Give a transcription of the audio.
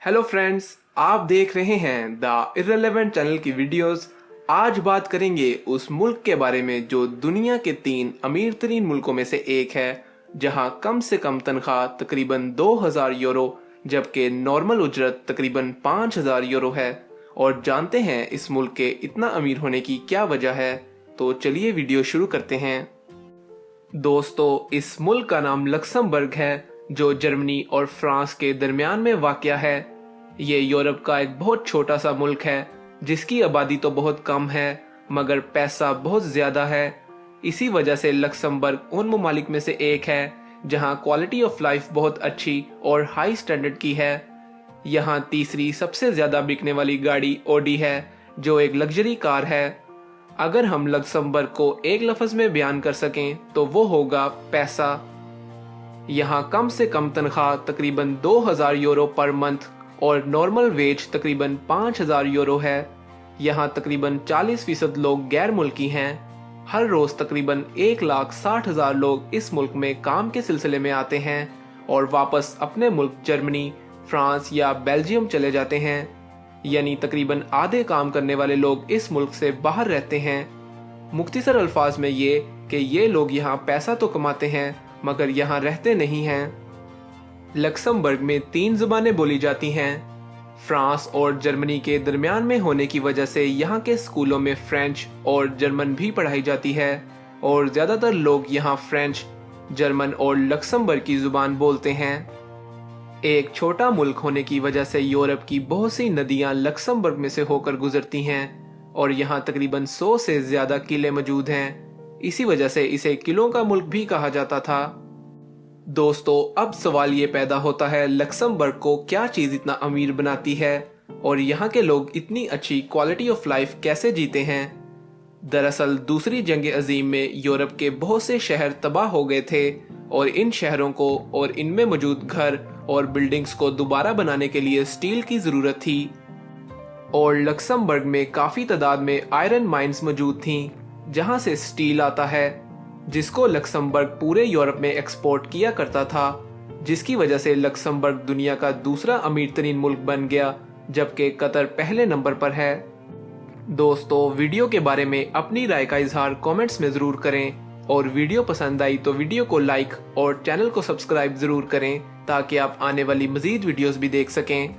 Hello friends, आप देख रहे हैं द इररिलेवेंट चैनल की वीडियोस। आज बात करेंगे उस मुल्क के बारे में जो दुनिया के 3 अमीर तरीन मुल्कों में से एक है, जहां कम से कम तनख्वाह तकरीबन 2000 यूरो जबकि नॉर्मल उजरत तकरीबन 5000 यूरो है। और जानते हैं इस मुल्क के इतना अमीर होने की क्या वजह है। तो चलिए वीडियो शुरू करते हैं। दोस्तों, इस मुल्क का नाम लक्समबर्ग है, जो जर्मनी और फ्रांस के दरमियान में वाक़या है। ये यूरोप का एक बहुत छोटा सा मुल्क है जिसकी आबादी तो बहुत कम है मगर पैसा बहुत ज़्यादा है। इसी वजह से लक्समबर्ग उन ममालिक में से एक है जहां क्वालिटी ऑफ लाइफ बहुत अच्छी और हाई स्टैंडर्ड की है। यहाँ तीसरी सबसे ज़्यादा बिकने वाली गाड़ी ऑडी है, जो एक लग्जरी कार है। अगर हम लक्समबर्ग को एक लफ्ज़ में बयान कर सकें तो वो होगा पैसा। यहाँ कम से कम तनख्वाह तकरीबन 2000 यूरो पर मंथ और नॉर्मल वेज तकरीबन 5000 यूरो है। यहाँ तकरीबन 40% लोग गैर मुल्की हैं। हर रोज़ तकरीबन 1,60,000 लोग इस मुल्क में काम के सिलसिले में आते हैं और वापस अपने मुल्क जर्मनी, फ्रांस या बेल्जियम चले जाते हैं। यानी तकरीबन आधे काम करने वाले लोग इस मुल्क से बाहर रहते हैं। मुख्तसर अल्फाज में ये कि ये लोग यहाँ पैसा तो कमाते हैं मगर यहाँ रहते नहीं हैं। लक्समबर्ग में 3 ज़ुबानें बोली जाती हैं। फ्रांस और जर्मनी के दरमियान में होने की वजह से यहाँ के स्कूलों में फ्रेंच और जर्मन भी पढ़ाई जाती है और ज़्यादातर लोग यहाँ फ्रेंच, जर्मन और लक्समबर्ग की ज़ुबान बोलते हैं। एक छोटा मुल्क होने की वजह से यूरोप की बहुत सी नदियाँ लक्समबर्ग में से होकर गुजरती हैं और यहाँ तकरीबन 100 से ज़्यादा किले मौजूद हैं। इसी वजह से इसे किलों का मुल्क भी कहा जाता था। दोस्तों, अब सवाल ये पैदा होता है, लक्समबर्ग को क्या चीज़ इतना अमीर बनाती है और यहाँ के लोग इतनी अच्छी क्वालिटी ऑफ लाइफ कैसे जीते हैं। दरअसल दूसरी जंग अजीम में यूरोप के बहुत से शहर तबाह हो गए थे और इन शहरों को और इनमें मौजूद घर और बिल्डिंग्स को दोबारा बनाने के लिए स्टील की ज़रूरत थी। और लक्समबर्ग में काफ़ी तादाद में आयरन माइंस मौजूद थीं जहाँ से स्टील आता है, जिसको लक्समबर्ग पूरे यूरोप में एक्सपोर्ट किया करता था, जिसकी वजह से लक्समबर्ग दुनिया का दूसरा अमीर तरीन मुल्क बन गया जबकि कतर पहले नंबर पर है। दोस्तों, वीडियो के बारे में अपनी राय का इजहार कमेंट्स में ज़रूर करें और वीडियो पसंद आई तो वीडियो को लाइक और चैनल को सब्सक्राइब ज़रूर करें ताकि आप आने वाली मज़ीद वीडियोस भी देख सकें।